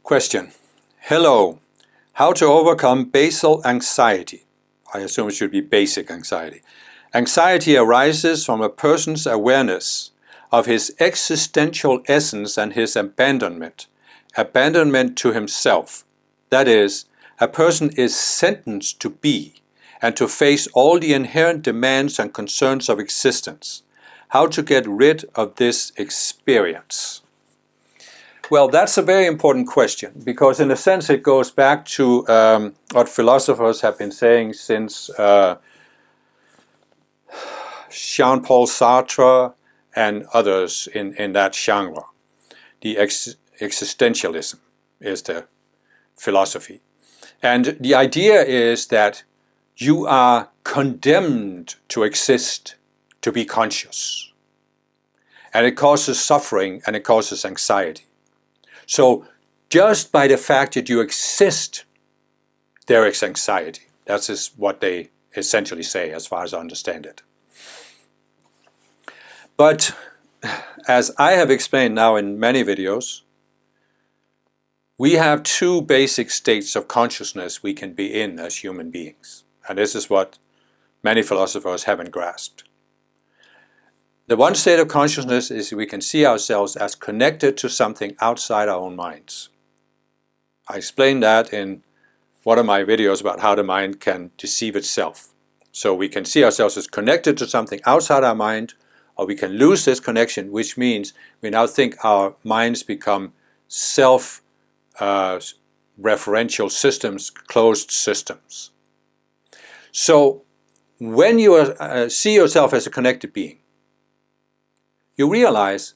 Question. Hello. How to overcome basal anxiety? I assume it should be basic anxiety. Anxiety arises from a person's awareness of his existential essence and his abandonment. Abandonment to himself. That is, a person is sentenced to be and to face all the inherent demands and concerns of existence. How to get rid of this experience? Well, that's a very important question because in a sense it goes back to what philosophers have been saying since Jean-Paul Sartre and others in that genre. The existentialism is the philosophy. And the idea is that you are condemned to exist, to be conscious. And it causes suffering and it causes anxiety. So just by the fact that you exist, there is anxiety. That is what they essentially say, as far as I understand it. But as I have explained now in many videos, we have two basic states of consciousness we can be in as human beings. And this is what many philosophers haven't grasped. The one state of consciousness is we can see ourselves as connected to something outside our own minds. I explained that in one of my videos about how the mind can deceive itself. So we can see ourselves as connected to something outside our mind, or we can lose this connection, which means we now think our minds become self-referential systems, closed systems. So when you see yourself as a connected being, you realize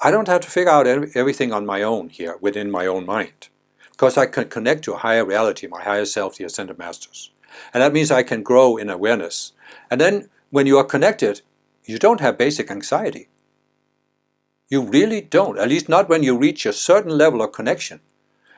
I don't have to figure out everything on my own here within my own mind, because I can connect to a higher reality, my higher self, the Ascended Masters. And that means I can grow in awareness. And then when you are connected, you don't have basic anxiety. You really don't, at least not when you reach a certain level of connection.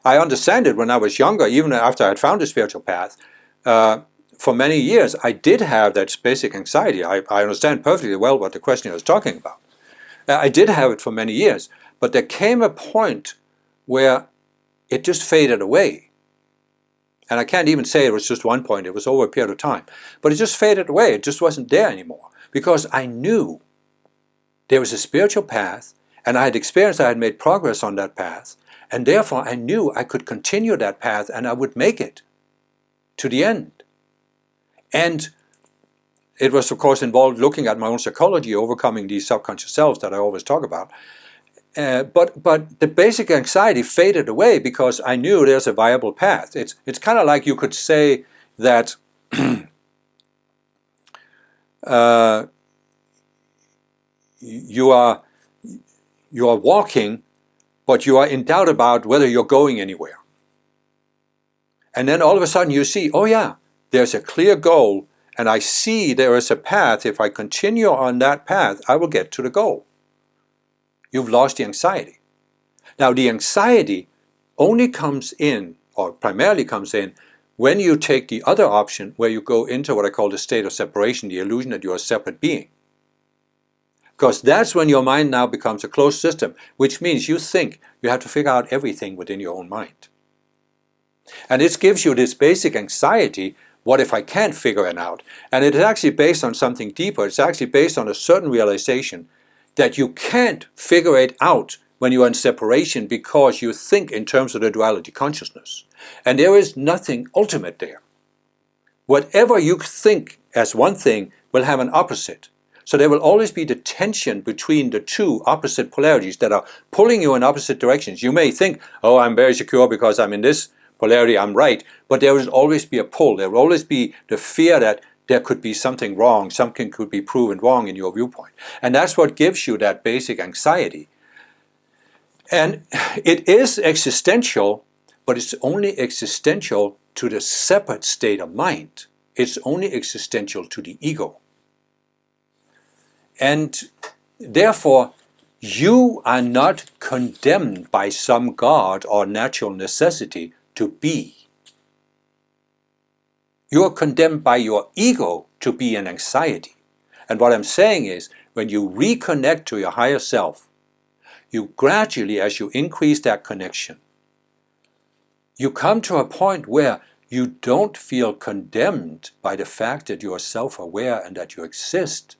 I understand it when I was younger, even after I had found the spiritual path. For many years, I did have that basic anxiety. I understand perfectly well what the questioner is talking about. I did have it for many years, but there came a point where it just faded away. And I can't even say it was just one point, it was over a period of time. But it just faded away, it just wasn't there anymore. Because I knew there was a spiritual path, and I had experienced I had made progress on that path, and therefore I knew I could continue that path and I would make it to the end. And it was, of course, involved looking at my own psychology, overcoming these subconscious selves that I always talk about. But the basic anxiety faded away because I knew there's a viable path. It's kind of like you could say that you are walking, but you are in doubt about whether you're going anywhere. And then all of a sudden you see, oh yeah, there's a clear goal. And I see there is a path. If I continue on that path, I will get to the goal. You've lost the anxiety. Now, the anxiety only comes in, or primarily comes in, when you take the other option where you go into what I call the state of separation, the illusion that you're a separate being. Because that's when your mind now becomes a closed system, which means you think you have to figure out everything within your own mind. And this gives you this basic anxiety. What if I can't figure it out? And it is actually based on something deeper. It's actually based on a certain realization that you can't figure it out when you are in separation because you think in terms of the duality consciousness. And there is nothing ultimate there. Whatever you think as one thing will have an opposite. So there will always be the tension between the two opposite polarities that are pulling you in opposite directions. You may think, oh, I'm very secure because I'm in this polarity, I'm right, but there will always be a pull. There will always be the fear that there could be something wrong, something could be proven wrong in your viewpoint. And that's what gives you that basic anxiety. And it is existential, but it's only existential to the separate state of mind. It's only existential to the ego. And therefore, you are not condemned by some God or natural necessity to be. You are condemned by your ego to be in anxiety. And what I'm saying is, when you reconnect to your higher self, you gradually, as you increase that connection, you come to a point where you don't feel condemned by the fact that you are self-aware and that you exist,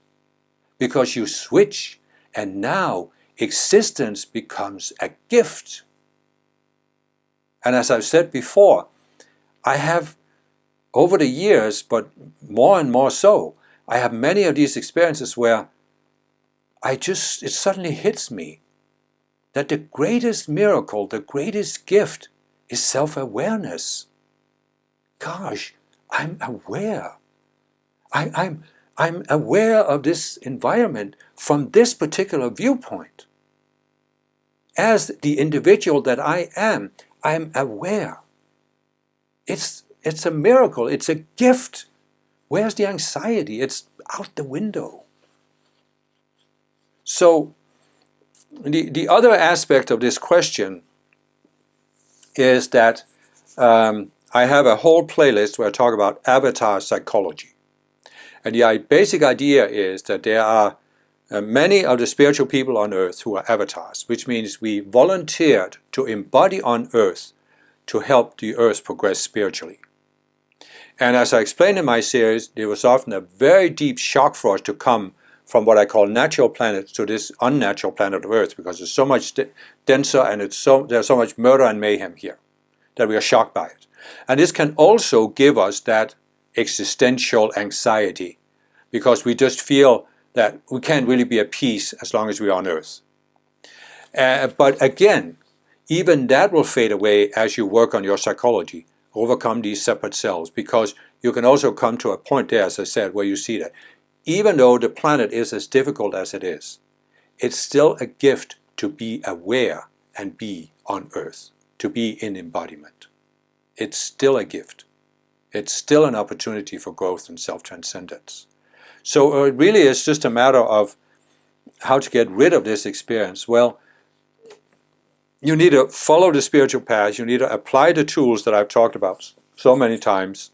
because you switch, and now existence becomes a gift. And as I've said before, I have, over the years, but more and more so, I have many of these experiences where it suddenly hits me that the greatest miracle, the greatest gift is self-awareness. Gosh, I'm aware. I'm aware of this environment from this particular viewpoint. As the individual that I am, I'm aware. It's a miracle. It's a gift. Where's the anxiety? It's out the window. So the other aspect of this question is that I have a whole playlist where I talk about avatar psychology. And the basic idea is that there are many of the spiritual people on earth who are avatars, which means we volunteered to embody on earth to help the earth progress spiritually. And as I explained in my series, there was often a very deep shock for us to come from what I call natural planets to this unnatural planet of Earth, because it's so much denser and there's so much murder and mayhem here that we are shocked by it. And this can also give us that existential anxiety, because we just feel that we can't really be at peace as long as we're on Earth. But again, even that will fade away as you work on your psychology, overcome these separate selves, because you can also come to a point there, as I said, where you see that even though the planet is as difficult as it is, it's still a gift to be aware and be on Earth, to be in embodiment. It's still a gift. It's still an opportunity for growth and self-transcendence. So it really is just a matter of how to get rid of this experience. Well, you need to follow the spiritual path. You need to apply the tools that I've talked about so many times.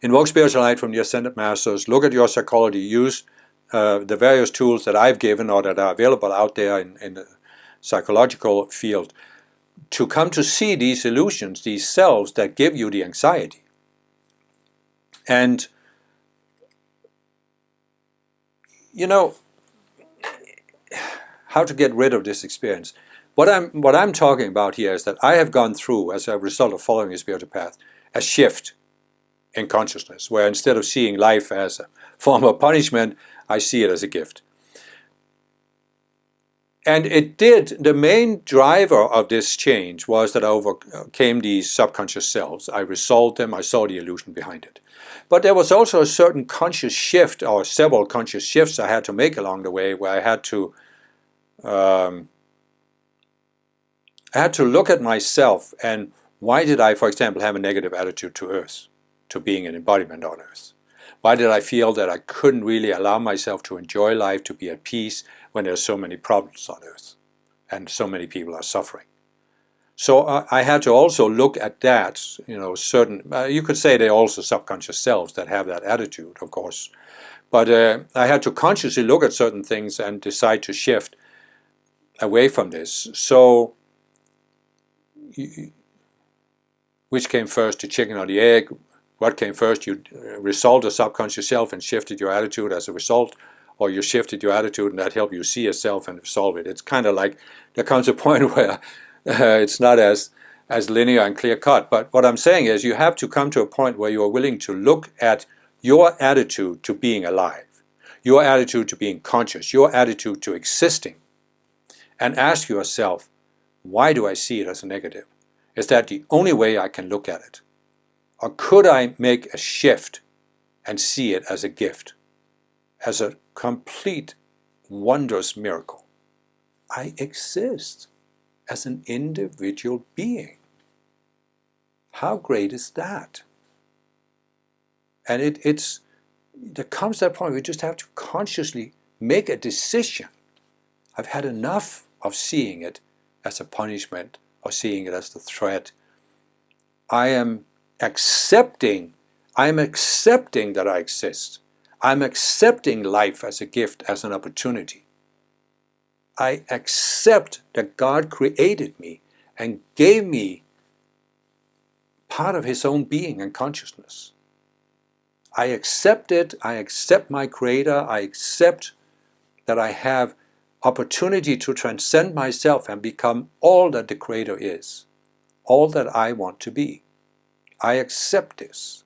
Invoke spiritual light from the Ascended Masters. Look at your psychology. Use the various tools that I've given or that are available out there in the psychological field to come to see these illusions, these selves that give you the anxiety. And, you know, how to get rid of this experience. What I'm talking about here is that I have gone through, as a result of following a spiritual path, a shift in consciousness, where instead of seeing life as a form of punishment, I see it as a gift. And the main driver of this change was that I overcame these subconscious selves. I resolved them, I saw the illusion behind it. But there was also a certain conscious shift, or several conscious shifts I had to make along the way, where I had to look at myself and why did I, for example, have a negative attitude to Earth, to being an embodiment on Earth? Why did I feel that I couldn't really allow myself to enjoy life, to be at peace, when there's so many problems on Earth and so many people are suffering? So I had to also look at that, certain, you could say they're also subconscious selves that have that attitude, of course. But I had to consciously look at certain things and decide to shift away from this. So, which came first, the chicken or the egg? What came first? You resolved the subconscious self and shifted your attitude as a result, or you shifted your attitude and that helped you see yourself and resolve it. It's kind of like there comes a point where it's not as linear and clear cut. But what I'm saying is you have to come to a point where you are willing to look at your attitude to being alive, your attitude to being conscious, your attitude to existing, and ask yourself, why do I see it as a negative? Is that the only way I can look at it? Or could I make a shift and see it as a gift, as a complete, wondrous miracle? I exist as an individual being. How great is that? And there comes that point where you just have to consciously make a decision. I've had enough of seeing it as a punishment or seeing it as the threat. I'm accepting that I exist. I'm accepting life as a gift, as an opportunity. I accept that God created me and gave me part of his own being and consciousness. I accept it, I accept my Creator, I accept that I have opportunity to transcend myself and become all that the Creator is, all that I want to be. I accept this.